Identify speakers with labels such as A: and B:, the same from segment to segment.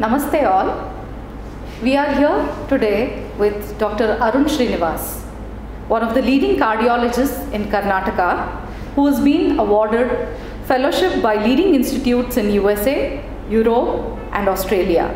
A: Namaste all. We are here today with Dr. Arun Srinivas, one of the leading cardiologists in Karnataka, who has been awarded fellowship by leading institutes in USA, Europe and Australia.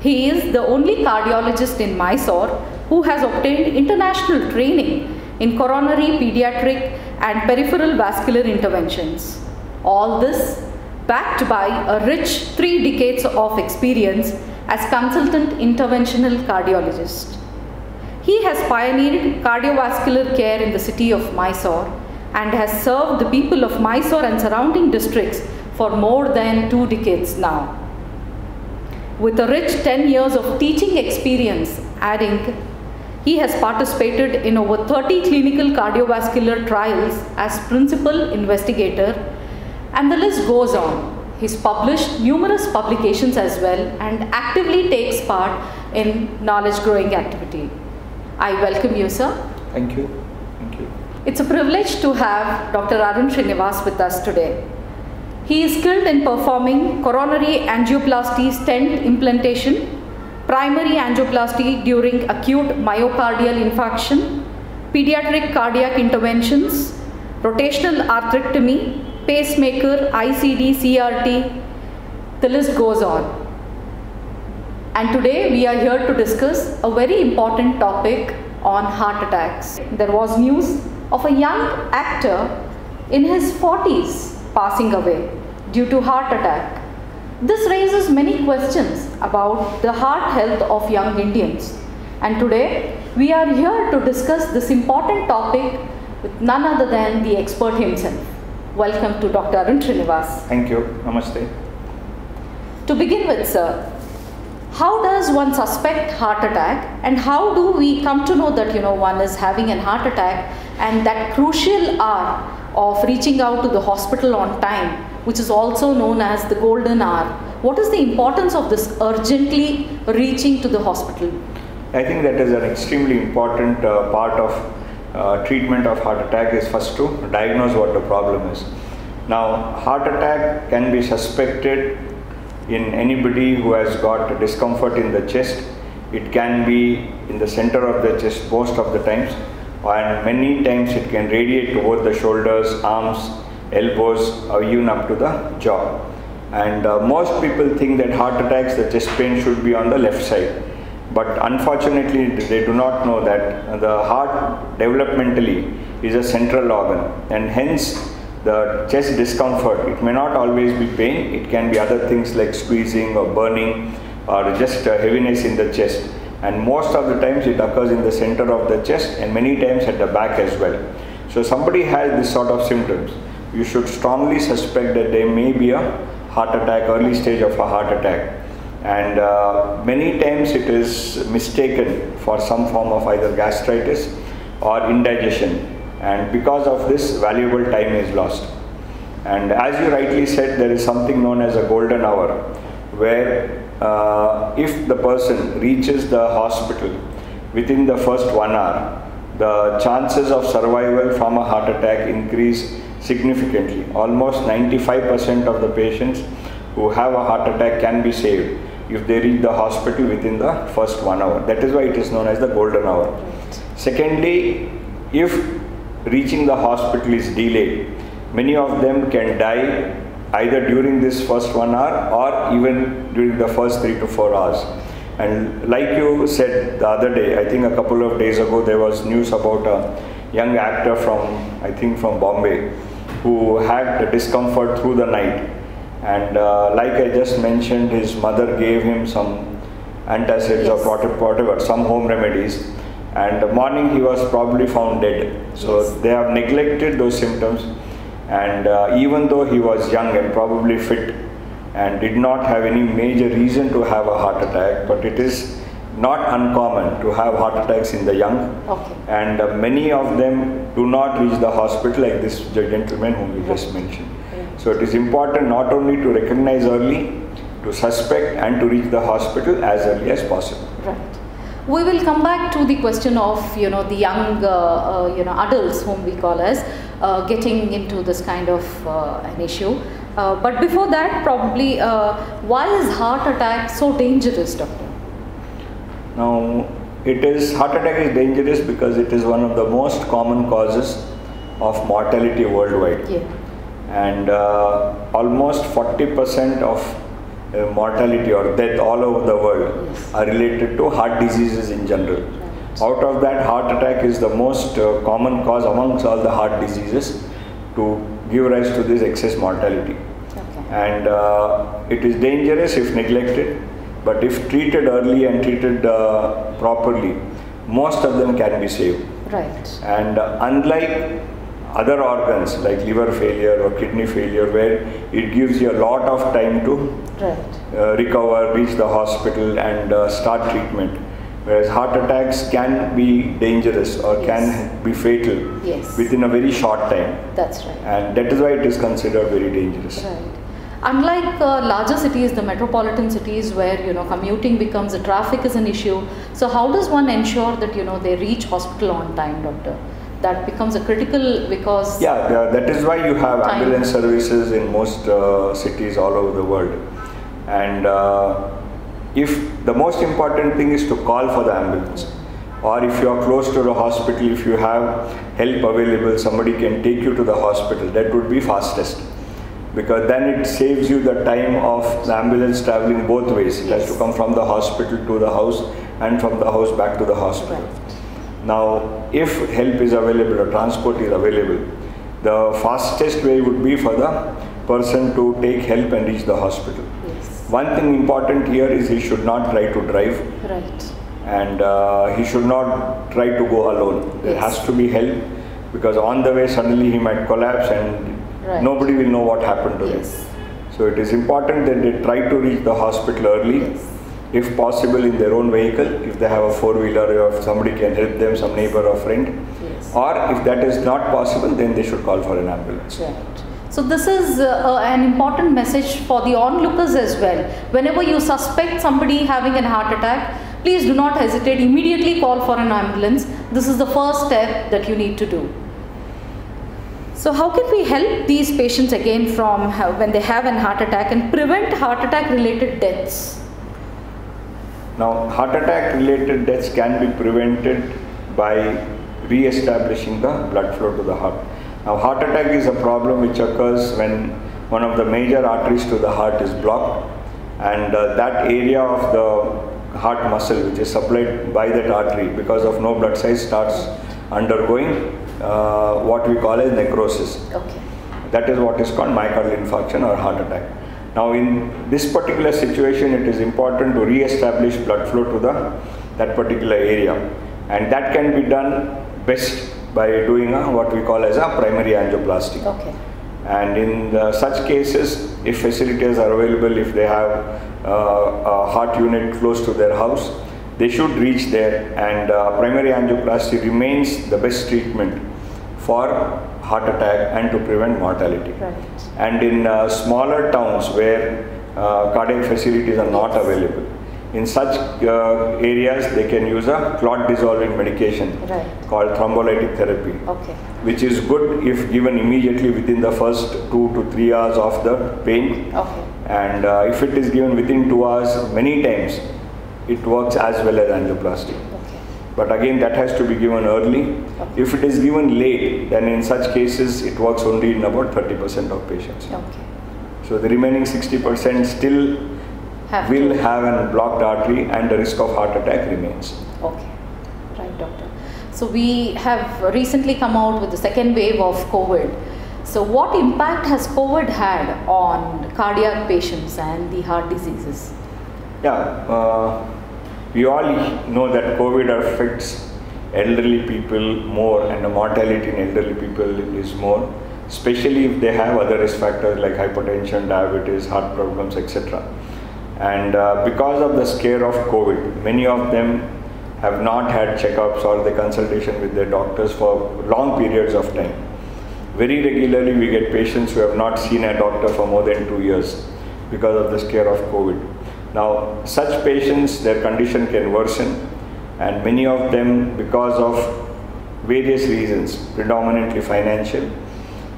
A: He is the only cardiologist in Mysore who has obtained international training in coronary, pediatric and peripheral vascular interventions. All this backed by a rich 3 decades of experience as consultant interventional cardiologist. He has pioneered cardiovascular care in the city of Mysore and has served the people of Mysore and surrounding districts for more than 2 decades now. With a rich 10 years of teaching experience adding, he has participated in over 30 clinical cardiovascular trials as principal investigator, and the list goes on. He's published numerous publications as well and actively takes part in knowledge growing activity. I welcome you, sir.
B: Thank you. Thank you.
A: It's a privilege to have Dr. Arun Srinivas with us today. He is skilled in performing coronary angioplasty stent implantation, primary angioplasty during acute myocardial infarction, pediatric cardiac interventions, rotational arthrectomy, pacemaker, ICD, CRT, the list goes on. And today we are here to discuss a very important topic on heart attacks. There was news of a young actor in his 40s passing away due to heart attack. This raises many questions about the heart health of young Indians. And today we are here to discuss this important topic with none other than the expert himself. Welcome to Dr. Arun Srinivas.
B: Thank you. Namaste.
A: To begin with, sir, how does one suspect heart attack and how do we come to know that one is having a heart attack and that crucial hour of reaching out to the hospital on time, which is also known as the golden hour? What is the importance of this urgently reaching to the hospital?
B: I think that is an extremely important part of treatment of heart attack is first to diagnose what the problem is. Now, heart attack can be suspected in anybody who has got discomfort in the chest. It can be in the center of the chest most of the times, and many times it can radiate toward the shoulders, arms, elbows, or even up to the jaw. And most people think that heart attacks, the chest pain should be on the left side. But unfortunately, they do not know that the heart developmentally is a central organ, and hence the chest discomfort, it may not always be pain, it can be other things like squeezing or burning or just heaviness in the chest. And most of the times it occurs in the center of the chest and many times at the back as well. So somebody has this sort of symptoms, you should strongly suspect that there may be a heart attack, early stage of a heart attack. And many times it is mistaken for some form of either gastritis or indigestion, and because of this valuable time is lost. And as you rightly said, there is something known as a golden hour, where if the person reaches the hospital within the first 1 hour, the chances of survival from a heart attack increase significantly. Almost 95% of the patients who have a heart attack can be saved if they reach the hospital within the first 1 hour. That is why it is known as the golden hour. Secondly, if reaching the hospital is delayed, many of them can die either during this first 1 hour or even during the first 3 to 4 hours. And like you said the other day, I think a couple of days ago, there was news about a young actor from Bombay, who had the discomfort through the night. And like I just mentioned, his mother gave him some antacids or whatever, some home remedies. And the morning he was probably found dead. So they have neglected those symptoms. And even though he was young and probably fit and did not have any major reason to have a heart attack, but it is not uncommon to have heart attacks in the young. Okay. And many of them do not reach the hospital, like this gentleman whom we just mentioned. So it is important not only to recognize early, to suspect and to reach the hospital as early as possible.
A: Right. We will come back to the question of the young adults whom we call as getting into this kind of an issue. But before that, probably, why is heart attack so dangerous, doctor?
B: Now, heart attack is dangerous because it is one of the most common causes of mortality worldwide.
A: Yeah.
B: And almost 40% of mortality or death all over the world
A: Yes.
B: are related to heart diseases in general.
A: Right.
B: Out of that, heart attack is the most common cause amongst all the heart diseases to give rise to this excess mortality.
A: Okay.
B: And it is dangerous if neglected, but if treated early and treated properly, most of them can be saved.
A: Right.
B: And unlike other organs like liver failure or kidney failure, where it gives you a lot of time to
A: Right.
B: recover, reach the hospital and start treatment, whereas heart attacks can be dangerous or
A: Yes.
B: can be fatal
A: Yes.
B: within a very short time,
A: That's right.
B: and that is why it is considered very dangerous.
A: Right. Unlike larger cities, the metropolitan cities where commuting becomes a traffic is an issue. So how does one ensure that they reach hospital on time, doctor? That becomes a critical because
B: Yeah, that is why you have
A: Time.
B: ambulance services in most cities all over the world. And if the most important thing is to call for the ambulance, or if you are close to the hospital, if you have help available, somebody can take you to the hospital, that would be fastest. Because then it saves you the time of the ambulance traveling both ways. It has
A: Yes.
B: to come from the hospital to the house and from the house back to the hospital.
A: Right.
B: Now, if help is available or transport is available, the fastest way would be for the person to take help and reach the hospital.
A: Yes.
B: One thing important here is he should not try to drive,
A: Right.
B: and he should not try to go alone. There
A: Yes.
B: has to be help, because on the way suddenly he might collapse and
A: Right.
B: nobody will know what happened to
A: Yes.
B: him. So it is important that they try to reach the hospital early.
A: Yes.
B: If possible in their own vehicle, if they have a four-wheeler, or if somebody can help them, some neighbor or friend.
A: Yes.
B: Or if that is not possible, then they should call for an ambulance.
A: Right. So this is an important message for the onlookers as well. Whenever you suspect somebody having a heart attack, please do not hesitate. Immediately call for an ambulance. This is the first step that you need to do. So how can we help these patients again from when they have an heart attack and prevent heart attack related deaths?
B: Now, heart attack related deaths can be prevented by re-establishing the blood flow to the heart. Now, heart attack is a problem which occurs when one of the major arteries to the heart is blocked, and that area of the heart muscle which is supplied by that artery, because of no blood size, starts undergoing what we call as necrosis.
A: Okay.
B: That is what is called myocardial infarction or heart attack. Now, in this particular situation, it is important to re-establish blood flow to that particular area, and that can be done best by doing what we call as a primary angioplasty.
A: Okay.
B: And in such cases, if facilities are available, if they have a heart unit close to their house, they should reach there, and primary angioplasty remains the best treatment for heart attack and to prevent mortality.
A: Right.
B: And in smaller towns where cardiac facilities are not available, in such areas they can use a clot dissolving medication
A: Right.
B: called thrombolytic therapy,
A: Okay.
B: which is good if given immediately within the first 2 to 3 hours of the pain.
A: Okay.
B: And if it is given within 2 hours, many times it works as well as angioplasty.
A: Okay.
B: But again, that has to be given early.
A: Okay.
B: If it is given late, then in such cases it works only in about 30% of patients.
A: Okay.
B: So the remaining 60% still will have a blocked artery, and the risk of heart attack remains.
A: Okay. Right, doctor. So we have recently come out with the second wave of COVID. So what impact has COVID had on cardiac patients and the heart diseases?
B: Yeah, we all know that COVID affects elderly people more, and the mortality in elderly people is more, especially if they have other risk factors like hypertension, diabetes, heart problems, etc. And because of the scare of COVID, many of them have not had checkups or the consultation with their doctors for long periods of time. Very regularly we get patients who have not seen a doctor for more than 2 years because of the scare of COVID. Now, such patients, their condition can worsen, and many of them, because of various reasons, predominantly financial,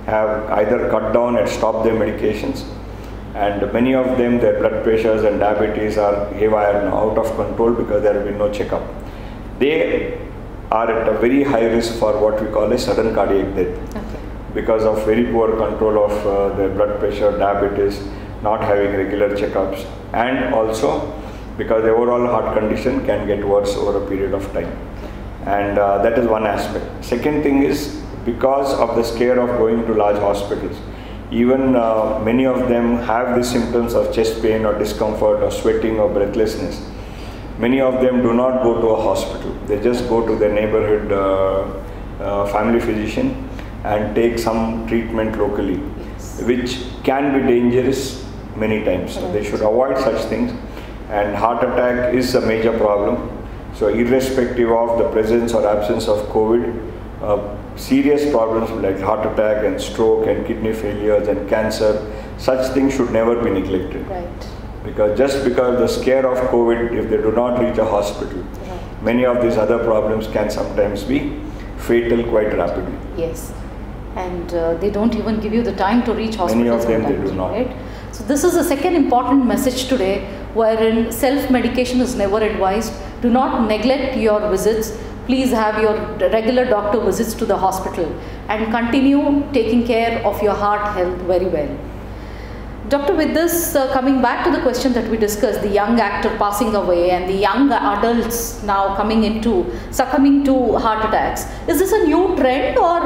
B: have either cut down and stopped their medications, and many of them, their blood pressures and diabetes are haywire now, out of control, because there have been no checkup. They are at a very high risk for what we call a sudden cardiac death,
A: Okay.
B: because of very poor control of their blood pressure, diabetes, not having regular checkups, and also because the overall heart condition can get worse over a period of time. And that is one aspect. Second thing is, because of the scare of going to large hospitals, even many of them have the symptoms of chest pain or discomfort or sweating or breathlessness. Many of them do not go to a hospital. They just go to their neighborhood family physician and take some treatment locally,
A: Yes.
B: which can be dangerous many times. So they should avoid such things. And heart attack is a major problem. So irrespective of the presence or absence of COVID, serious problems like heart attack and stroke and kidney failures and cancer, such things should never be neglected.
A: Right.
B: Because just because the scare of COVID, if they do not reach a hospital,
A: Right.
B: many of these other problems can sometimes be fatal quite rapidly.
A: Yes. And they don't even give you the time to reach hospitals.
B: Many of them they
A: sometimes,
B: do not.
A: Right? So this is the second important message today, wherein self-medication is never advised. Do not neglect your visits. Please have your regular doctor visits to the hospital and continue taking care of your heart health very well. Doctor, with this, coming back to the question that we discussed, the young actor passing away and the young adults now succumbing to heart attacks, is this a new trend, or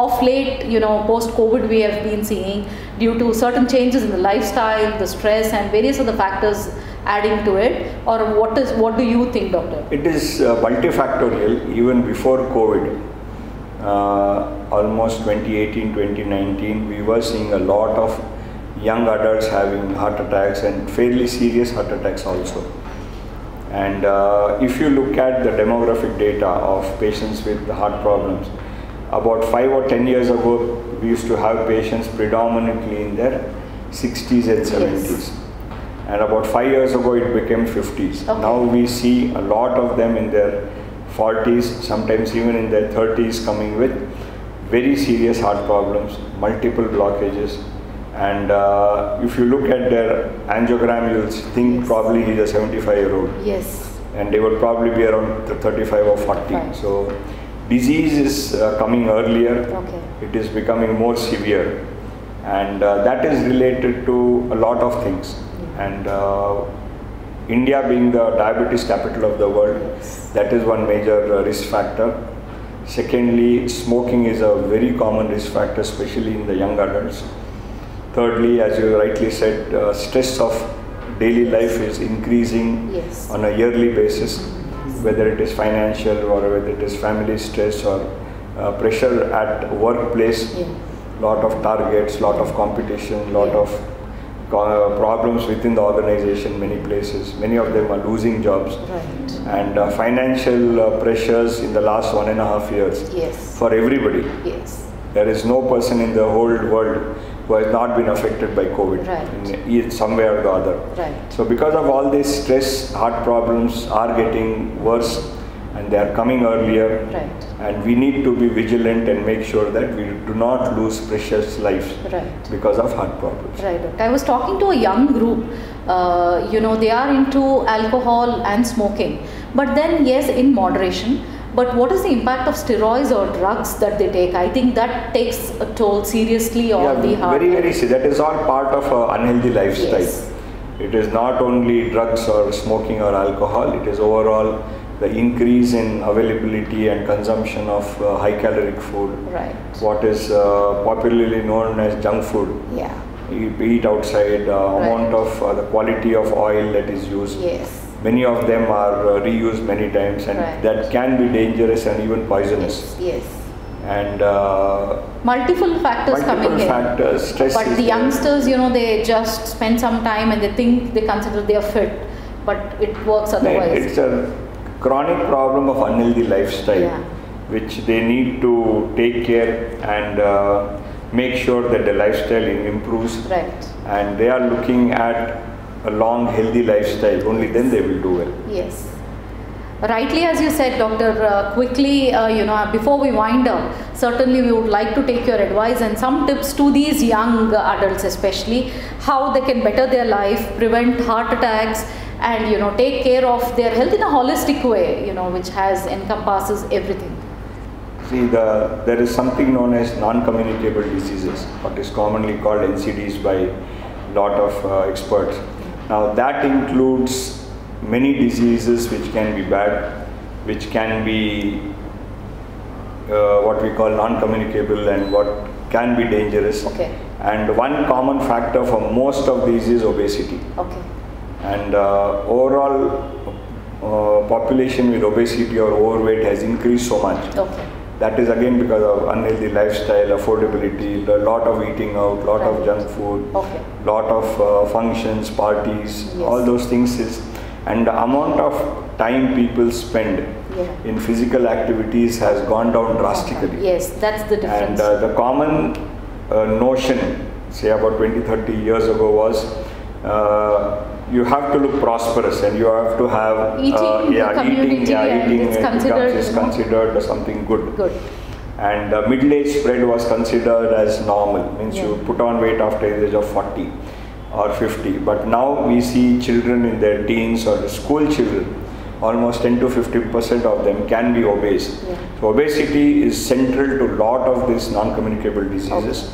A: of late, post-COVID, we have been seeing due to certain changes in the lifestyle, the stress and various other factors adding to it, or what do you think, doctor?
B: It is multifactorial. Even before COVID, almost 2018, 2019, we were seeing a lot of young adults having heart attacks and fairly serious heart attacks also. And if you look at the demographic data of patients with heart problems, about 5 or 10 years ago, we used to have patients predominantly in their 60s and 70s.
A: Yes.
B: And about 5 years ago, it became 50s.
A: Okay.
B: Now we see a lot of them in their 40s, sometimes even in their 30s, coming with very serious heart problems, multiple blockages. And if you look at their angiogram, you'll think
A: Yes.
B: probably he's a 75-year-old.
A: Yes.
B: And they will probably be around 35 or 40.
A: Right.
B: So disease is coming earlier.
A: Okay.
B: It is becoming more severe. And that is related to a lot of things. And India being the diabetes capital of the world,
A: Yes.
B: that is one major risk factor. Secondly, smoking is a very common risk factor, especially in the young adults. Thirdly, as you rightly said, stress of daily life is increasing
A: Yes.
B: on a yearly basis, whether it is financial or whether it is family stress or pressure at workplace,
A: Yeah.
B: lot of targets, lot of competition, lot
A: Yeah.
B: of problems within the organization, many places. Many of them are losing jobs.
A: Right.
B: And financial pressures in the last 1.5 years
A: Yes.
B: for everybody.
A: Yes.
B: There is no person in the whole world who has not been affected by COVID
A: Right.
B: in some way or the other.
A: Right.
B: So because of all this stress, heart problems are getting worse and they are coming earlier.
A: Right.
B: And we need to be vigilant and make sure that we do not lose precious lives
A: Right.
B: because of heart problems.
A: Right, doctor. I was talking to a young group, they are into alcohol and smoking, but then yes, in moderation. But what is the impact of steroids or drugs that they take? I think that takes a toll seriously on the heart.
B: very, very serious. That is all part of an unhealthy lifestyle.
A: Yes.
B: It is not only drugs or smoking or alcohol, it is overall the increase in availability and consumption of high caloric food.
A: Right.
B: What is popularly known as junk food.
A: Yeah.
B: You eat outside, amount of the quality of oil that is used.
A: Yes.
B: Many of them are reused many times, and
A: Right.
B: that can be dangerous and even poisonous.
A: Yes.
B: And
A: Multiple factors coming in.
B: factors, stress.
A: But
B: is
A: the
B: there.
A: youngsters, they just spend some time and they consider they are fit, but it works otherwise.
B: It's a chronic problem of unhealthy lifestyle,
A: Yeah.
B: which they need to take care and make sure that the lifestyle improves.
A: Right.
B: And they are looking at a long healthy lifestyle. Only then they will do well.
A: Yes. Rightly, as you said, Doctor, quickly, before we wind up, certainly we would like to take your advice and some tips to these young adults especially, how they can better their life, prevent heart attacks, and take care of their health in a holistic way, which encompasses everything.
B: See, there is something known as non-communicable diseases, what is commonly called NCDs by a lot of experts. Now that includes many diseases which can be bad, which can be what we call non-communicable and what can be dangerous.
A: Okay.
B: And one common factor for most of these is obesity.
A: Okay.
B: And overall population with obesity or overweight has increased so much.
A: Okay.
B: That is again because of unhealthy lifestyle, affordability, a lot of eating out, lot of junk food, lot of functions, parties, all those things and the amount of time people spend in physical activities has gone down drastically.
A: Yes, that's the difference.
B: And the common notion, say about 20-30 years ago was you have to look prosperous and you have to have
A: eating
B: is considered something good. And middle-age spread was considered as normal, means you put on weight after the age of 40 or 50. But now we see children in their teens or the school children, almost 10 to 50% of them can be obese. So obesity is central to a lot of these non-communicable diseases.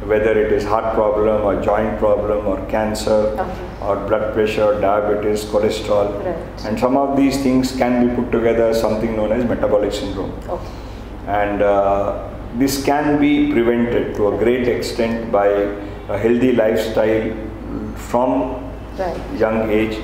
B: Whether it is heart problem or joint problem or cancer or blood pressure, diabetes, cholesterol. And some of these things can be put together as something known as metabolic syndrome. And this can be prevented to a great extent by a healthy lifestyle from young age.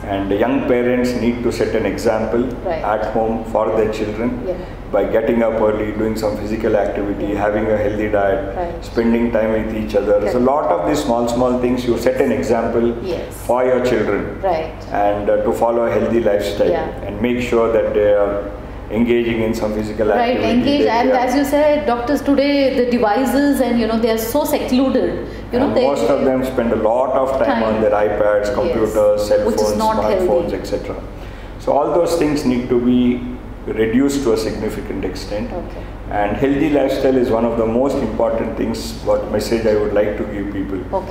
B: And young parents need to set an example at home for their children by getting up early, doing some physical activity, having a healthy diet, spending time with each other. So a lot of these small things, you set an example for your children and to follow a healthy lifestyle and make sure that they are engaging in some physical activity.
A: Engage, and as you said, doctors today, the devices and they are so secluded.
B: Most of them spend a lot of time on their iPads, computers, cell phones, smartphones, etc. So all those things need to be reduced to a significant extent. And healthy lifestyle is one of the most important things, what message I would like to give people.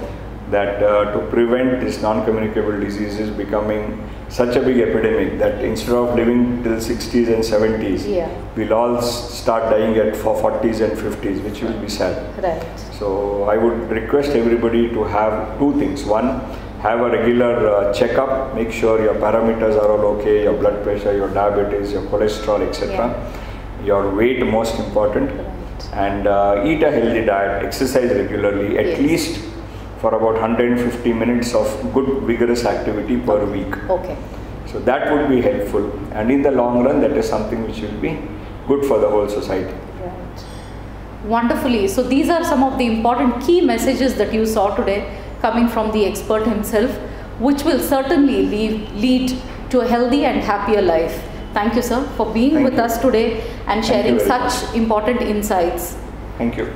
B: That to prevent this non-communicable diseases becoming such a big epidemic that instead of living till 60s and 70s, we'll all start dying at 40s and 50s, which will be sad. So I would request everybody to have two things. One, have a regular checkup, make sure your parameters are all okay, your blood pressure, your diabetes, your cholesterol, etc. Your weight, most important. And eat a healthy diet, exercise regularly, at least for about 150 minutes of good vigorous activity per week. So that would be helpful, and in the long run that is something which will be good for the whole society.
A: Wonderfully. So these are some of the important key messages that you saw today coming from the expert himself, which will certainly lead to a healthy and happier life. Thank you, sir, for being with us today and sharing such important insights.
B: Thank you.